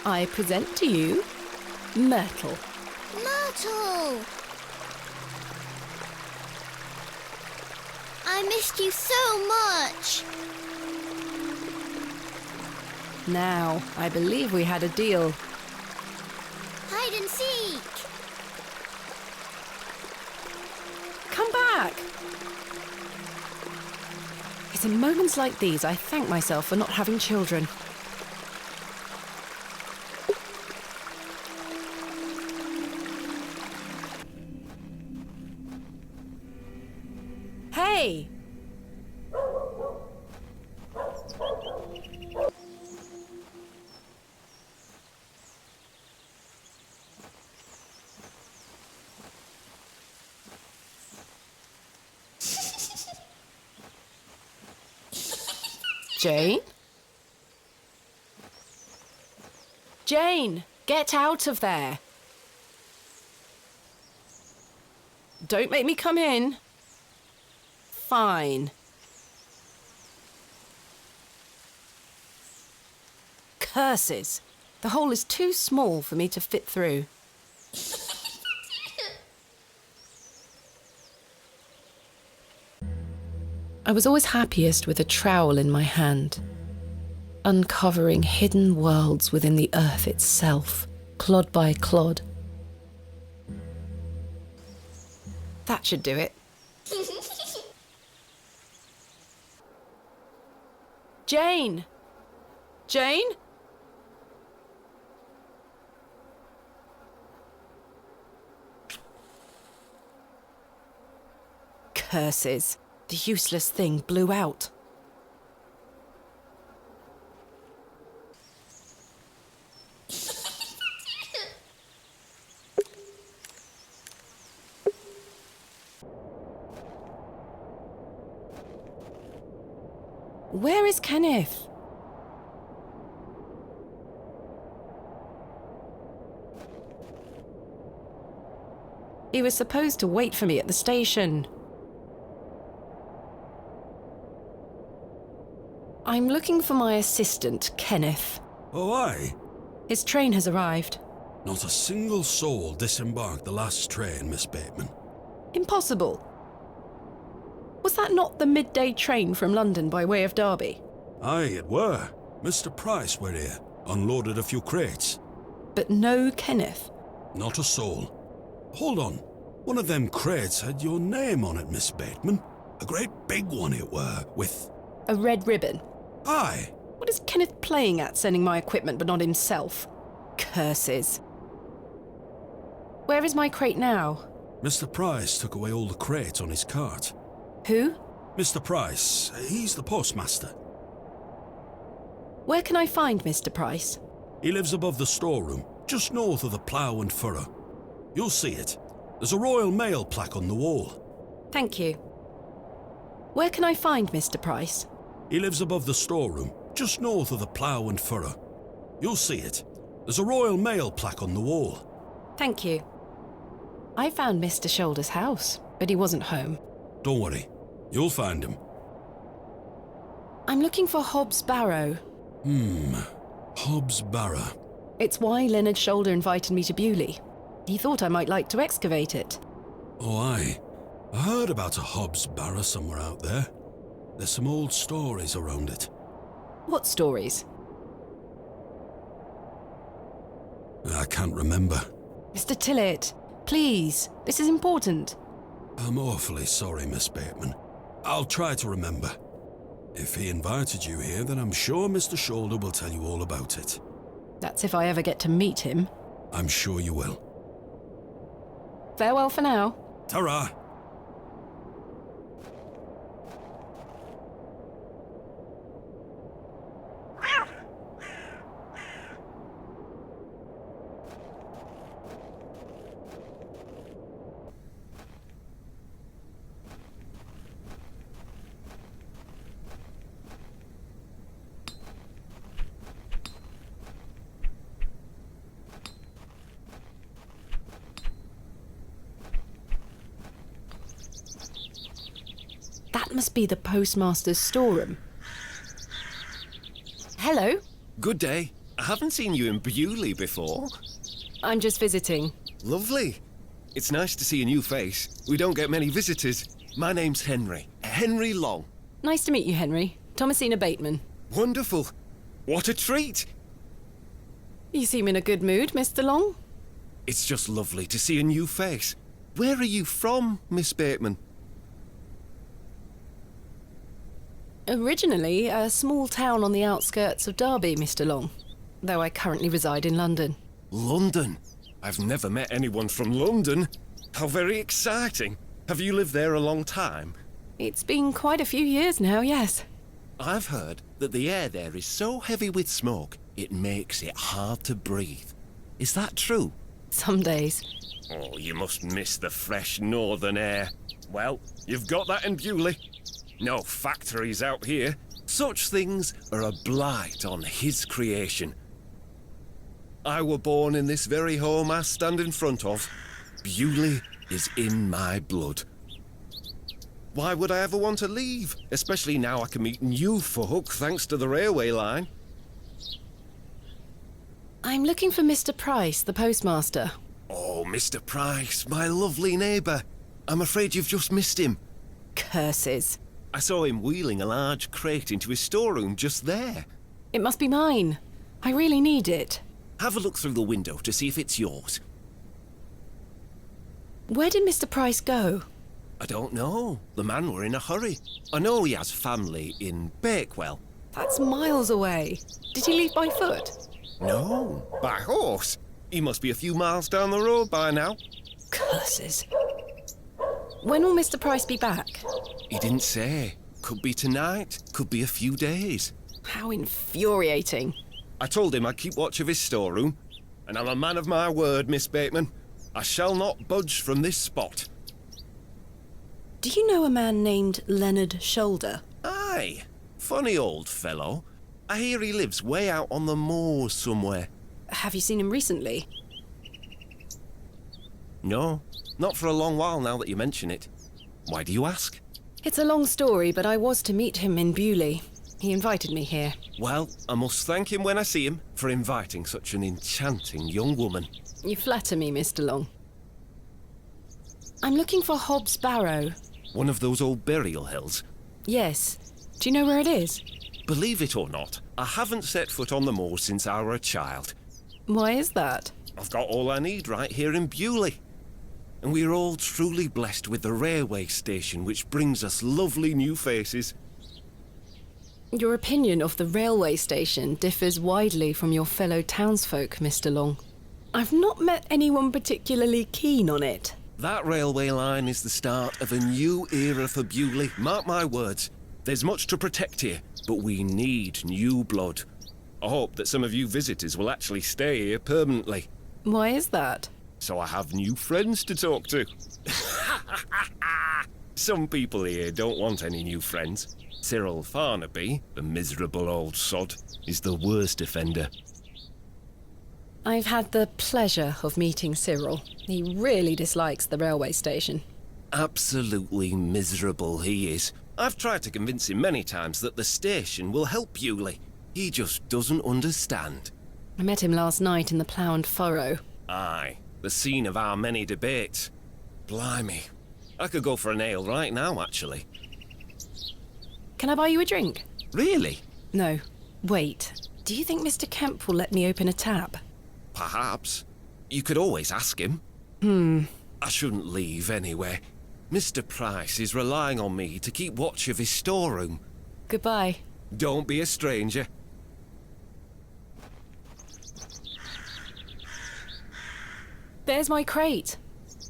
I present to you Myrtle. Myrtle! I missed you so much. Now, I believe we had a deal. Hide and seek. Come back! It's in moments like these I thank myself for not having children. Hey! Jane? Jane, get out of there. Don't make me come in. Fine. Curses. The hole is too small for me to fit through. I was always happiest with a trowel in my hand, uncovering hidden worlds within the earth itself, clod by clod. That should do it. Jane! Jane? Curses. The useless thing blew out. Where is Kenneth? He was supposed to wait for me at the station. I'm looking for my assistant, Kenneth. Oh, aye? His train has arrived. Not a single soul disembarked the last train, Miss Bateman. Impossible. Was that not the midday train from London by way of Derby? Aye, it were. Mr. Price were here, unloaded a few crates. But no Kenneth. Not a soul. Hold on. One of them crates had your name on it, Miss Bateman. A great big one it were, with... A red ribbon. Aye. What is Kenneth playing at, sending my equipment but not himself? Curses. Where is my crate now? Mr. Price took away all the crates on his cart. Who? Mr. Price, he's the postmaster. Where can I find Mr. Price? He lives above the storeroom, just north of the plough and furrow. You'll see it. There's a Royal Mail plaque on the wall. Thank you. Where can I find Mr. Price? He lives above the storeroom, just north of the plough and furrow. You'll see it. There's a Royal Mail plaque on the wall. Thank you. I found Mr. Shoulder's house, but he wasn't home. Don't worry. You'll find him. I'm looking for Hob's Barrow. Hob's Barrow. It's why Leonard Shoulder invited me to Bewley. He thought I might like to excavate it. Oh, aye. I heard about a Hob's Barrow somewhere out there. There's some old stories around it. What stories? I can't remember. Mr. Tillett, please, this is important. I'm awfully sorry, Miss Bateman. I'll try to remember. If he invited you here, then I'm sure Mr. Shoulder will tell you all about it. That's if I ever get to meet him. I'm sure you will. Farewell for now. Ta-ra! That must be the postmaster's storeroom. Hello. Good day. I haven't seen you in Bewley before. I'm just visiting. Lovely. It's nice to see a new face. We don't get many visitors. My name's Henry. Henry Long. Nice to meet you, Henry. Thomasina Bateman. Wonderful. What a treat. You seem in a good mood, Mr. Long. It's just lovely to see a new face. Where are you from, Miss Bateman? Originally, a small town on the outskirts of Derby, Mr. Long, though I currently reside in London. London? I've never met anyone from London. How very exciting. Have you lived there a long time? It's been quite a few years now, yes. I've heard that the air there is so heavy with smoke, it makes it hard to breathe. Is that true? Some days. Oh, you must miss the fresh northern air. Well, you've got that in Bewley. No factories out here. Such things are a blight on his creation. I were born in this very home I stand in front of. Bewley is in my blood. Why would I ever want to leave? Especially now I can meet new folk thanks to the railway line. I'm looking for Mr. Price, the postmaster. Oh, Mr. Price, my lovely neighbour. I'm afraid you've just missed him. Curses. I saw him wheeling a large crate into his storeroom just there. It must be mine. I really need it. Have a look through the window to see if it's yours. Where did Mr. Price go? I don't know. The man were in a hurry. I know he has family in Bakewell. That's miles away. Did he leave by foot? No, by horse. He must be a few miles down the road by now. Curses. When will Mr. Price be back? He didn't say. Could be tonight, could be a few days. How infuriating. I told him I'd keep watch of his storeroom, and I'm a man of my word, Miss Bateman. I shall not budge from this spot. Do you know a man named Leonard Shoulder? Aye, funny old fellow. I hear he lives way out on the moors somewhere. Have you seen him recently? No, not for a long while now that you mention it. Why do you ask? It's a long story, but I was to meet him in Bewley. He invited me here. Well, I must thank him when I see him for inviting such an enchanting young woman. You flatter me, Mr. Long. I'm looking for Hob's Barrow. One of those old burial hills. Yes. Do you know where it is? Believe it or not, I haven't set foot on the moor since I were a child. Why is that? I've got all I need right here in Bewley. And we're all truly blessed with the railway station, which brings us lovely new faces. Your opinion of the railway station differs widely from your fellow townsfolk, Mr. Long. I've not met anyone particularly keen on it. That railway line is the start of a new era for Bewley. Mark my words. There's much to protect here, but we need new blood. I hope that some of you visitors will actually stay here permanently. Why is that? So I have new friends to talk to. Some people here don't want any new friends. Cyril Farnaby, the miserable old sod, is the worst offender. I've had the pleasure of meeting Cyril. He really dislikes the railway station. Absolutely miserable he is. I've tried to convince him many times that the station will help Bewley. He just doesn't understand. I met him last night in the Plough and Furrow. Aye, the scene of our many debates. Blimey. I could go for an ale right now, actually. Can I buy you a drink? Really? No. Wait. Do you think Mr. Kemp will let me open a tap? Perhaps. You could always ask him. I shouldn't leave anyway. Mr. Price is relying on me to keep watch of his storeroom. Goodbye. Don't be a stranger. There's my crate.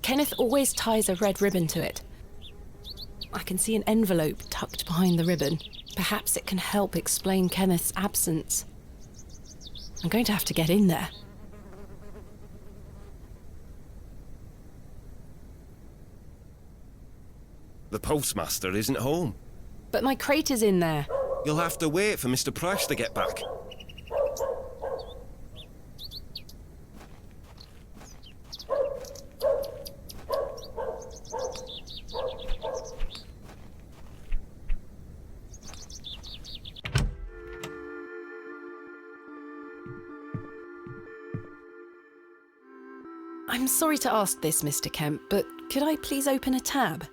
Kenneth always ties a red ribbon to it. I can see an envelope tucked behind the ribbon. Perhaps it can help explain Kenneth's absence. I'm going to have to get in there. The postmaster isn't home. But my crate is in there. You'll have to wait for Mr. Price to get back. I'm sorry to ask this, Mr. Kemp, but could I please open a tab?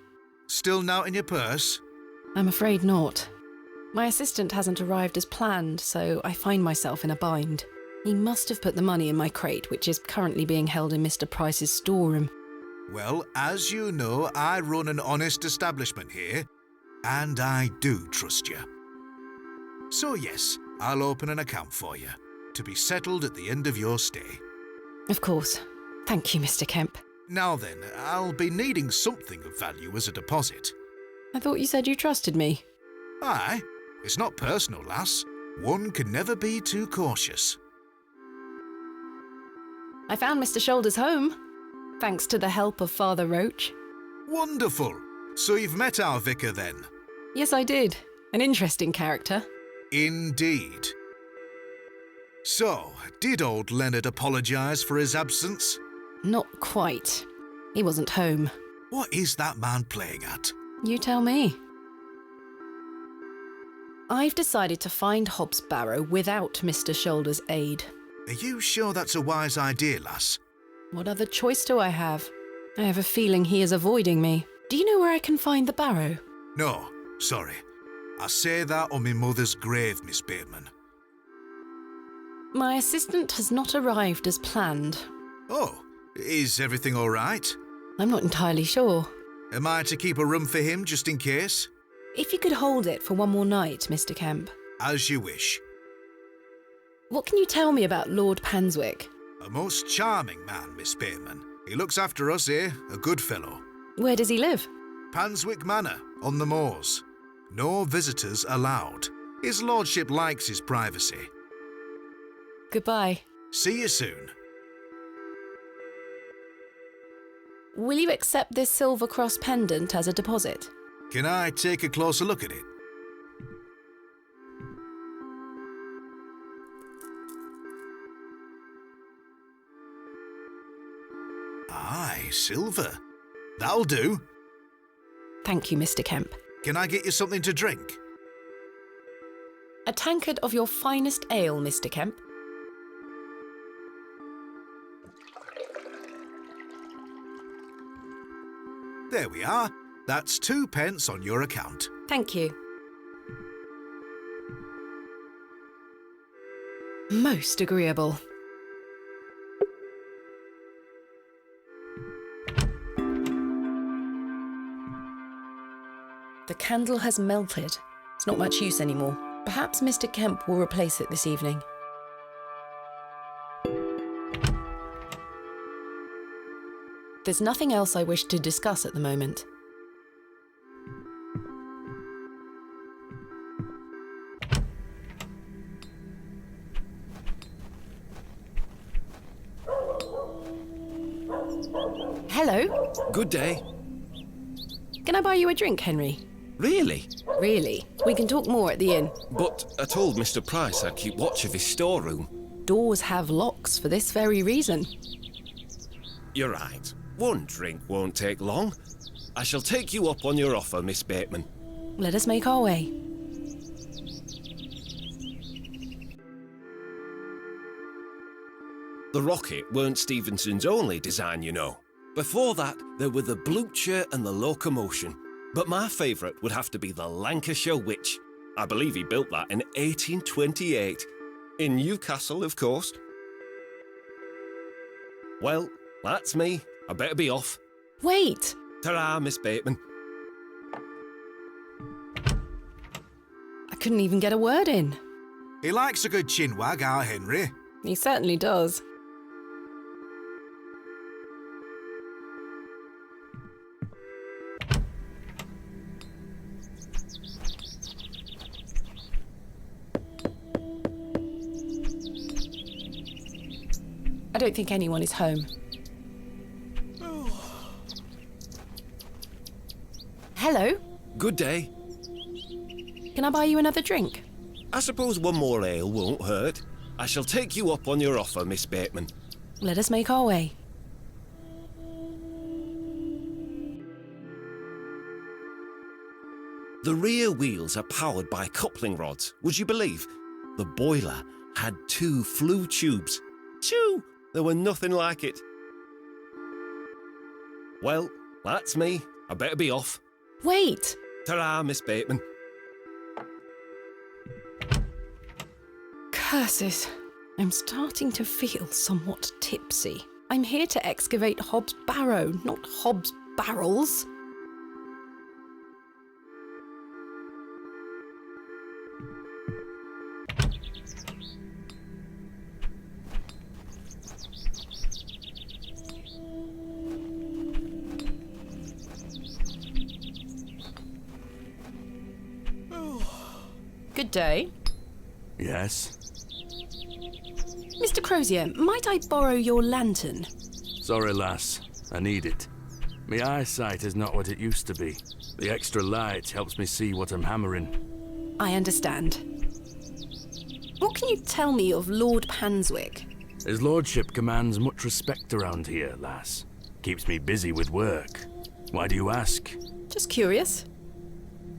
Still not in your purse? I'm afraid not. My assistant hasn't arrived as planned, so I find myself in a bind. He must have put the money in my crate, which is currently being held in Mr. Price's storeroom. Well, as you know, I run an honest establishment here, and I do trust you. So yes, I'll open an account for you, to be settled at the end of your stay. Of course. Thank you, Mr. Kemp. Now then, I'll be needing something of value as a deposit. I thought you said you trusted me. Aye, it's not personal, lass. One can never be too cautious. I found Mr. Shoulder's home, thanks to the help of Father Roach. Wonderful! So you've met our vicar then? Yes, I did. An interesting character. Indeed. So, did old Leonard apologise for his absence? Not quite. He wasn't home. What is that man playing at? You tell me. I've decided to find Hobbs Barrow without Mr. Shoulder's aid. Are you sure that's a wise idea, lass? What other choice do I have? I have a feeling he is avoiding me. Do you know where I can find the Barrow? No, sorry. I say that on my mother's grave, Miss Bateman. My assistant has not arrived as planned. Oh, is everything all right? I'm not entirely sure. Am I to keep a room for him just in case? If you could hold it for one more night, Mr. Kemp. As you wish. What can you tell me about Lord Panswick? A most charming man, Miss Bateman. He looks after us here, a good fellow. Where does he live? Panswick Manor, on the moors. No visitors allowed. His lordship likes his privacy. Goodbye. See you soon. Will you accept this silver cross pendant as a deposit? Can I take a closer look at it? Aye, silver. That'll do. Thank you, Mr. Kemp. Can I get you something to drink? A tankard of your finest ale, Mr. Kemp. There we are. That's 2 pence on your account. Thank you. Most agreeable. The candle has melted. It's not much use anymore. Perhaps Mr. Kemp will replace it this evening. There's nothing else I wish to discuss at the moment. Hello? Good day. Can I buy you a drink, Henry? Really? Really? We can talk more at the inn. But I told Mr. Price I'd keep watch of his storeroom. Doors have locks for this very reason. You're right. One drink won't take long. I shall take you up on your offer, Miss Bateman. Let us make our way. The rocket weren't Stevenson's only design, you know. Before that, there were the Blucher and the Locomotion. But my favourite would have to be the Lancashire Witch. I believe he built that in 1828. In Newcastle, of course. Well, that's me. I better be off. Wait! Ta-ra, Miss Bateman. I couldn't even get a word in. He likes a good chinwag, our Henry. He certainly does. I don't think anyone is home. Hello? Good day. Can I buy you another drink? I suppose one more ale won't hurt. I shall take you up on your offer, Miss Bateman. Let us make our way. The rear wheels are powered by coupling rods, would you believe? The boiler had 2 flue tubes. 2! There were nothing like it. Well, that's me. I better be off. Wait! Ta-ra, Miss Bateman. Curses. I'm starting to feel somewhat tipsy. I'm here to excavate Hob's Barrow, not Hob's barrels. Good day. Yes? Mr. Crozier, might I borrow your lantern? Sorry, lass. I need it. My eyesight is not what it used to be. The extra light helps me see what I'm hammering. I understand. What can you tell me of Lord Panswick? His lordship commands much respect around here, lass. Keeps me busy with work. Why do you ask? Just curious.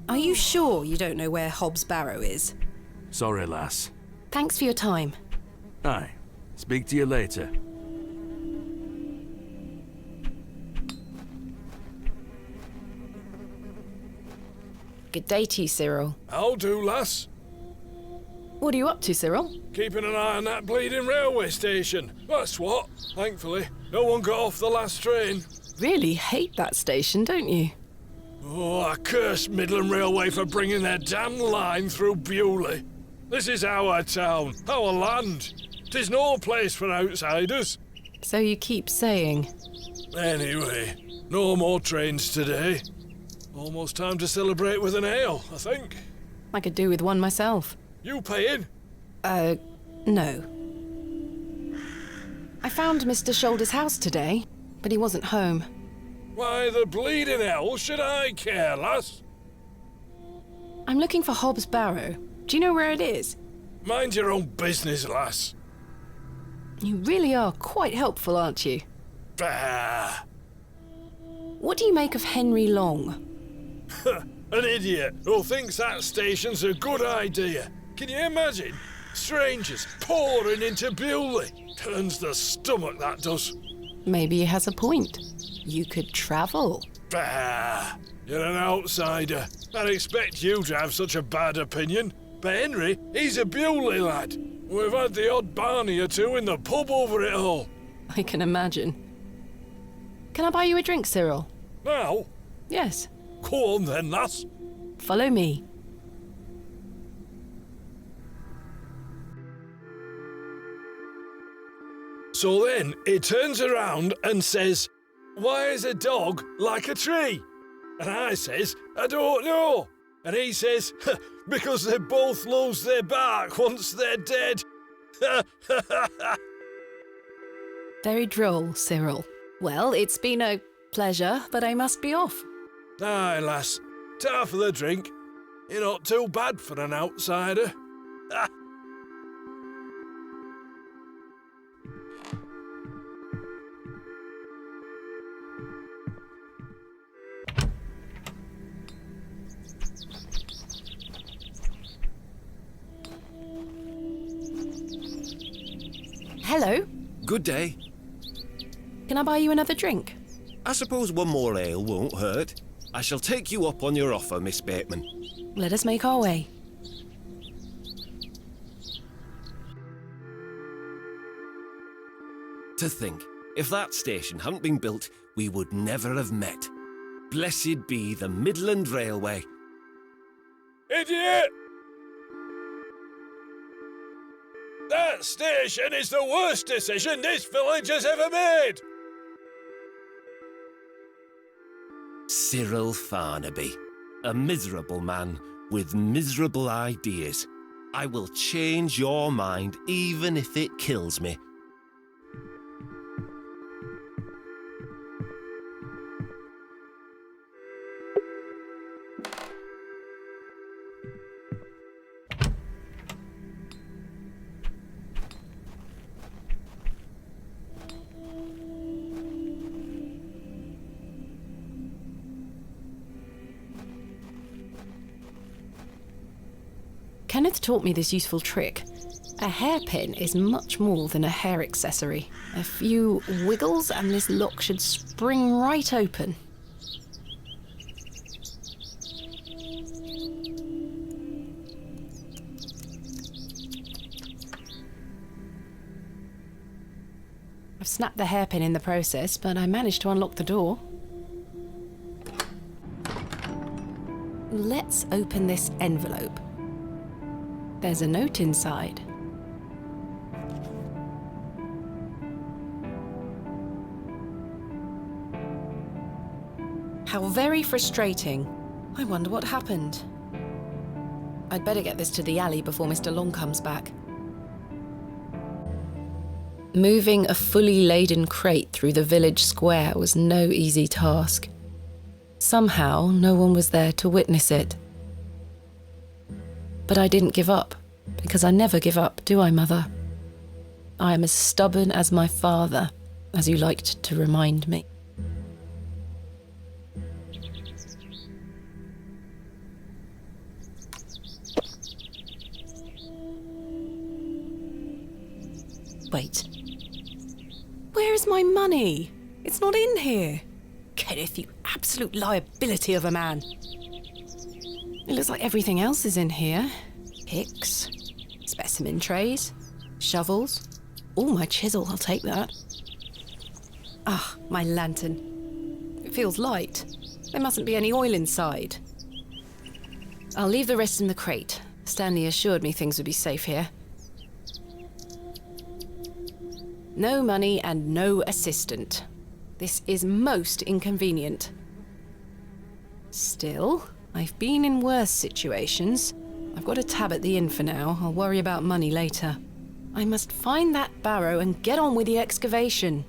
Are you sure you don't know where Hob's Barrow is? Sorry, lass. Thanks for your time. Aye. Speak to you later. Good day to you, Cyril. I'll do, lass. What are you up to, Cyril? Keeping an eye on that bleeding railway station. That's what. Thankfully, no one got off the last train. Really hate that station, don't you? Oh, I curse Midland Railway for bringing their damn line through Bewley. This is our town, our land. 'Tis no place for outsiders. So you keep saying. Anyway, no more trains today. Almost time to celebrate with an ale, I think. I could do with one myself. You paying? No. I found Mr. Shoulder's house today, but he wasn't home. Why the bleeding hell should I care, lass? I'm looking for Hob's Barrow. Do you know where it is? Mind your own business, lass. You really are quite helpful, aren't you? Bah! What do you make of Henry Long? An idiot who thinks that station's a good idea. Can you imagine? Strangers pouring into Bewley. Turns the stomach, that does. Maybe he has a point. You could travel. Bah! You're an outsider. I'd expect you to have such a bad opinion. But Henry, he's a Bewley lad. We've had the odd Barney or two in the pub over it all. I can imagine. Can I buy you a drink, Cyril? Now? Yes. Go on then, lass. Follow me. So then he turns around and says, "Why is a dog like a tree?" And I says, "I don't know." And he says, "Because they both lose their bark once they're dead." Very droll, Cyril. Well, it's been a pleasure, but I must be off. Aye, lass. Ta for the drink. You're not too bad for an outsider. Hello. Good day. Can I buy you another drink? I suppose one more ale won't hurt. I shall take you up on your offer, Miss Bateman. Let us make our way. To think, if that station hadn't been built, we would never have met. Blessed be the Midland Railway. Idiot! That station is the worst decision this village has ever made! Cyril Farnaby, a miserable man with miserable ideas. I will change your mind even if it kills me. Kenneth taught me this useful trick. A hairpin is much more than a hair accessory. A few wiggles and this lock should spring right open. I've snapped the hairpin in the process, but I managed to unlock the door. Let's open this envelope. There's a note inside. How very frustrating. I wonder what happened. I'd better get this to the alley before Mr. Long comes back. Moving a fully laden crate through the village square was no easy task. Somehow, no one was there to witness it. But I didn't give up, because I never give up, do I, Mother? I am as stubborn as my father, as you liked to remind me. Wait. Where is my money? It's not in here. Kenneth, you absolute liability of a man. It looks like everything else is in here. Picks, specimen trays, shovels. Oh, my chisel, I'll take that. Ah, my lantern. It feels light. There mustn't be any oil inside. I'll leave the rest in the crate. Stanley assured me things would be safe here. No money and no assistant. This is most inconvenient. Still, I've been in worse situations. I've got a tab at the inn for now. I'll worry about money later. I must find that Barrow and get on with the excavation.